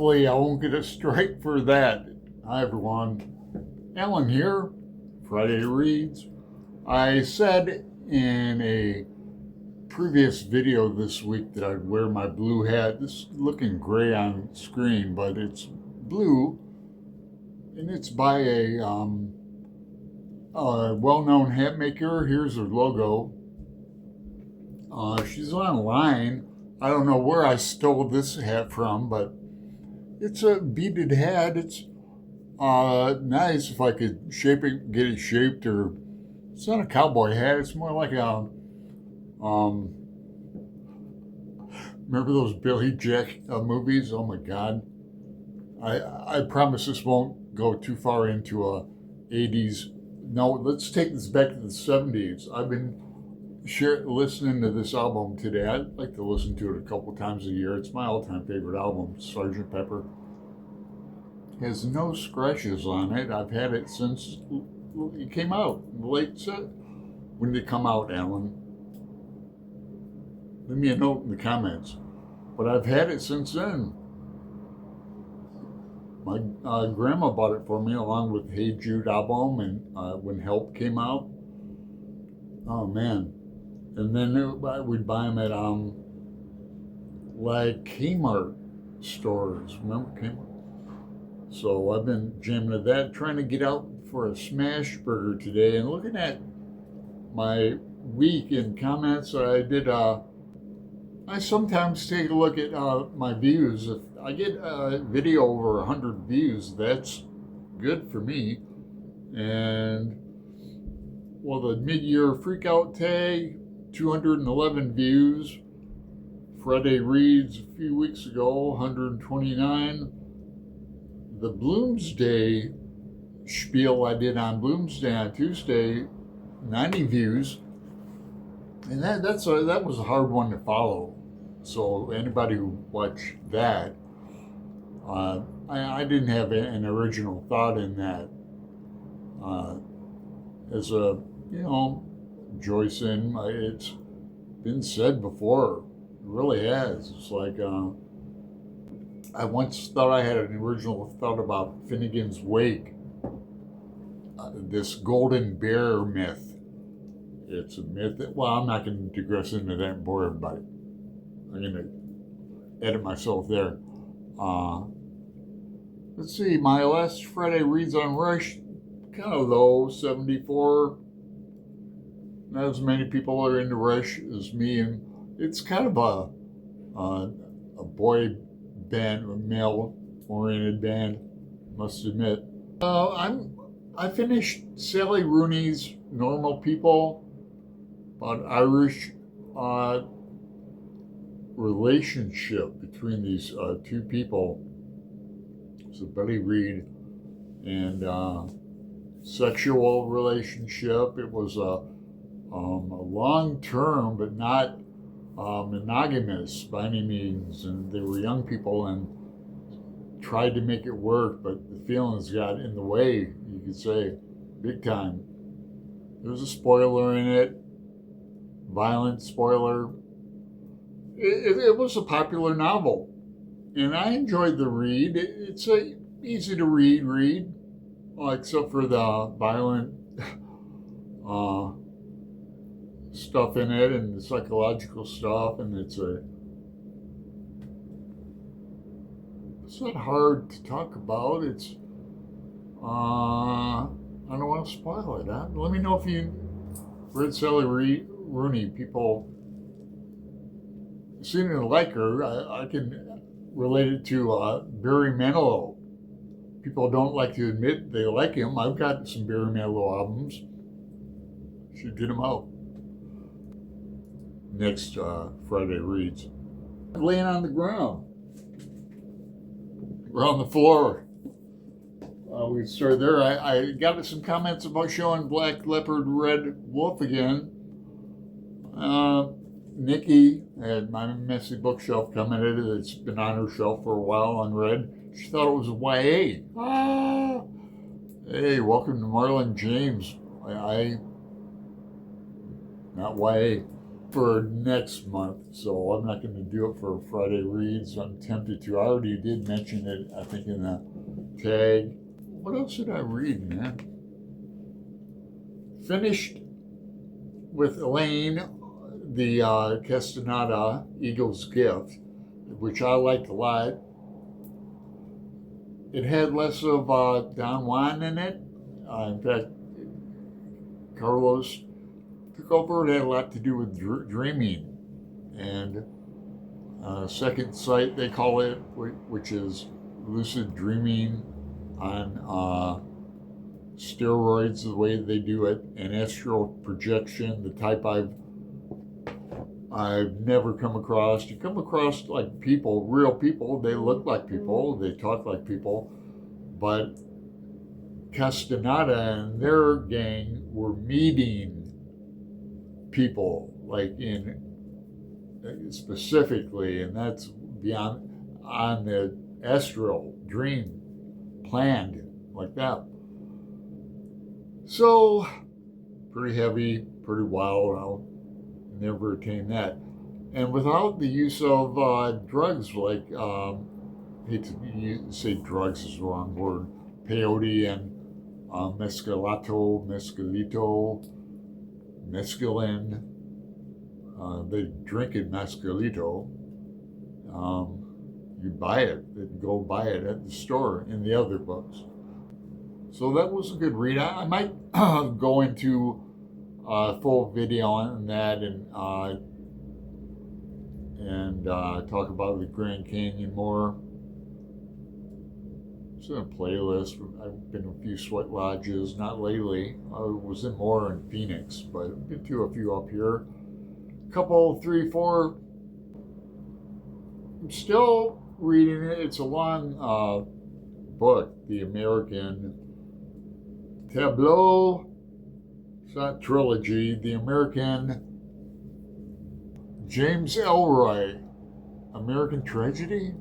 hopefully I won't get a strike for that. Hi everyone, Alan here, Friday Reads. I said in a previous video this week that I'd wear my blue hat. This is looking gray on screen, but it's blue, and it's by a well-known hat maker. Here's her logo. She's online. I don't know where I stole this hat from, but it's a beaded hat. It's nice if I could get it shaped, or it's not a cowboy hat. It's more like a remember those Billy Jack movies? Oh my God! I promise this won't go too far into a 80s. No, let's take this back to the 70s. I've been listening to this album today. I like to listen to it a couple times a year. It's my all-time favorite album, Sgt. Pepper. It has no scratches on it. I've had it since it came out in the late set. When did it come out, Alan? Leave me a note in the comments. But I've had it since then. My grandma bought it for me along with Hey Jude album, and when Help came out. Oh man. And then we'd buy them at like Kmart stores. Remember Kmart? So I've been jamming to that, trying to get out for a smash burger today, and looking at my week in comments that I did. I sometimes take a look at my views. If I get a video over 100 views, that's good for me. And well, the mid-year freakout tag, 211 views. Friday Reads a few weeks ago, 129. The Bloomsday spiel I did on Bloomsday on Tuesday, 90 views. And that was a hard one to follow. So anybody who watched that, I didn't have an original thought in that. As a, Joycean, it's been said before. It really has. It's like, I once thought I had an original thought about Finnegan's Wake, this golden bear myth. It's a myth that, well, I'm not going to digress into that and bore everybody. I'm going to edit myself there. Let's see, my last Friday Reads on Rush, kind of low, 74. Not as many people are into Rush as me, and it's kind of a boy band, a male-oriented band, must admit. I finished Sally Rooney's Normal People, about Irish relationship between these two people. So Betty Reed, and sexual relationship. It was a long-term, but not monogamous by any means. And they were young people and tried to make it work, but the feelings got in the way, you could say, big time. There's a spoiler in it, violent spoiler. It was a popular novel, and I enjoyed the read. It's a easy to read, except for the violent stuff in it and the psychological stuff, and it's not hard to talk about. It's I don't want to spoil it. Huh? Let me know if you read Sally Rooney. People seem to like her. I can relate it to Barry Manilow. People don't like to admit they like him. I've got some Barry Manilow albums. Should get them out. Next Friday Reads. Laying on the ground. We're on the floor. We started there. I got some comments about showing Black Leopard, Red Wolf again. Nicky had my messy bookshelf commented. It's been on her shelf for a while unread. She thought it was YA. Hey, welcome to Marlon James. Not YA. for next month, so I'm not going to do it for Friday reads. I'm tempted to. I already did mention it, I think, in the tag. What else did I read, man? Finished with Elaine, the Castaneda Eagle's Gift, which I liked a lot. It had less of Don Juan in it. In fact, Carlos took over. It had a lot to do with dreaming and second sight, they call it, which is lucid dreaming on steroids, the way they do it, and astral projection, the type I've never come across. You come across like people, real people. They look like people. They talk like people, but Castaneda and their gang were meeting people, like in specifically, and that's beyond on the astral dream, planned like that. So pretty heavy, pretty wild. I'll never attain that, and without the use of drugs, like hate to say drugs is the wrong word, peyote and mescalito, mescaline. They drink it, mescalito. You buy it, you go buy it at the store in the other books. So that was a good read. I might go into a full video on that and talk about the Grand Canyon more. It's in a playlist. I've been to a few sweat lodges, not lately. I was in more in Phoenix, but I've been to a few up here. Couple, 3, 4. I'm still reading it. It's a long book, The American Tableau. It's not trilogy. The American James Ellroy, American Tragedy.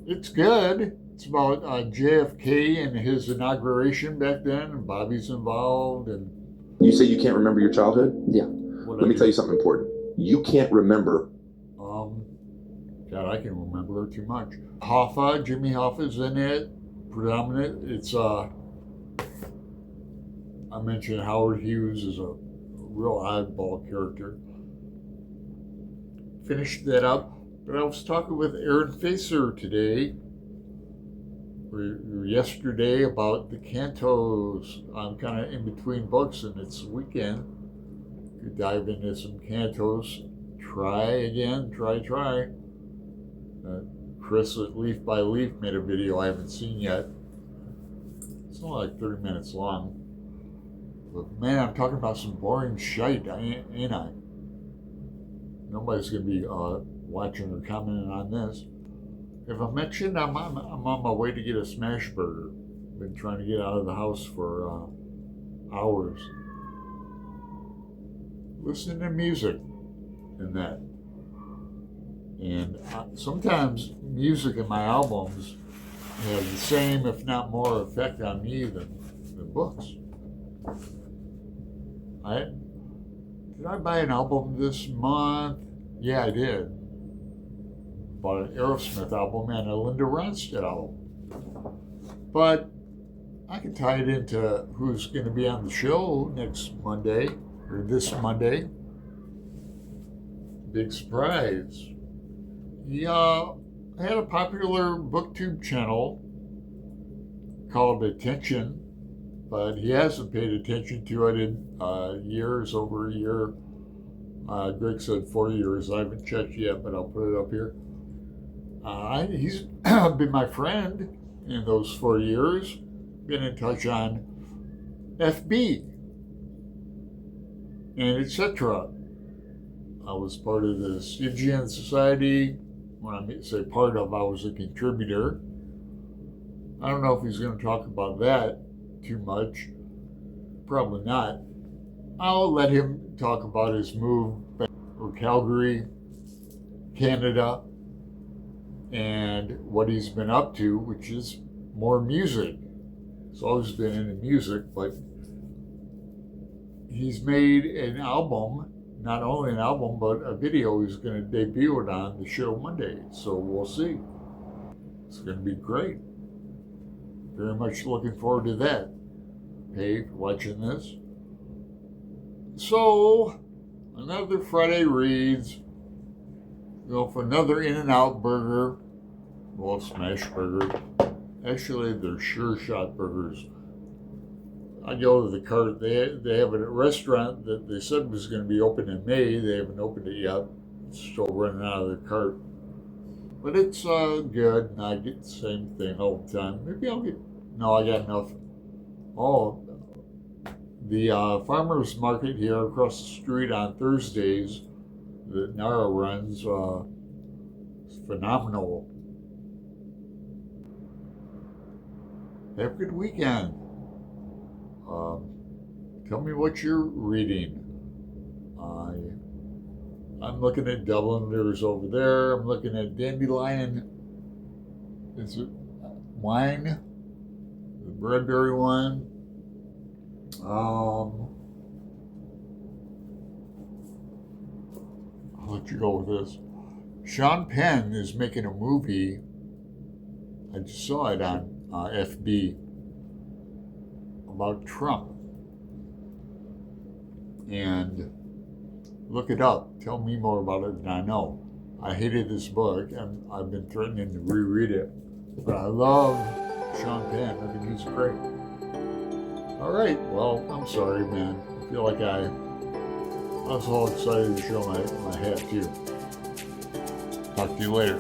It's good. It's about JFK and his inauguration back then, and Bobby's involved. And you say you can't remember your childhood? Yeah. Let me tell you something important. You can't remember. God, I can remember too much. Hoffa, Jimmy Hoffa's in it, predominant. It's I mentioned Howard Hughes is a real oddball character. Finished that up, but I was talking with Aaron Facer today, or yesterday, about the cantos. I'm kind of in between books, and it's the weekend. You dive into some cantos. Try. Chris at Leaf by Leaf made a video I haven't seen yet. It's only like 30 minutes long. But man, I'm talking about some boring shite, ain't I? Nobody's going to be watching or commenting on this. If I mentioned I'm on my way to get a smash burger. Been trying to get out of the house for hours. Listening to music in that. And sometimes music in my albums have the same, if not more, effect on me than books. Did I buy an album this month? Yeah, I did. Bought an Aerosmith album and a Linda Ronstadt album. But I can tie it into who's going to be on the show next Monday, or this Monday. Big surprise. He had a popular booktube channel called Attention, but he hasn't paid attention to it in years, over a year. Greg said 4 years. I haven't checked yet, but I'll put it up here. He's been my friend in those 4 years. Been in touch on FB and etc. I was part of the Stygian Society. When I say part of, I was a contributor. I don't know if he's going to talk about that too much. Probably not. I'll let him talk about his move back to Calgary, Canada, and what he's been up to, which is more music. He's always been into music, but he's made an album not only an album, but a video he's going to debut it on the show Monday. So we'll see. It's going to be great. Very much looking forward to that. Hey, watching this. So, another Friday Reads. Go for another In-N-Out burger. Well, smash burger. Actually, they're Sure Shot burgers. I go to the cart. They have a restaurant that they said was going to be open in May. They haven't opened it yet. It's still running out of the cart. But it's good, and I get the same thing all the time. Maybe I'll get... No, I got enough. Oh, the farmer's market here across the street on Thursdays that Nara runs is phenomenal. Have a good weekend. Tell me what you're reading. I'm looking at Dublin. There's over there. I'm looking at Dandelion. Is it wine? The Bradbury one. I'll let you go with this. Sean Penn is making a movie. I just saw it on FB about Trump. And look it up. Tell me more about it than I know. I hated this book, and I've been threatening to reread it. But I love Sean Penn. I think he's great. All right. Well, I'm sorry, man. I feel like I was all excited to show my hat, too. Talk to you later.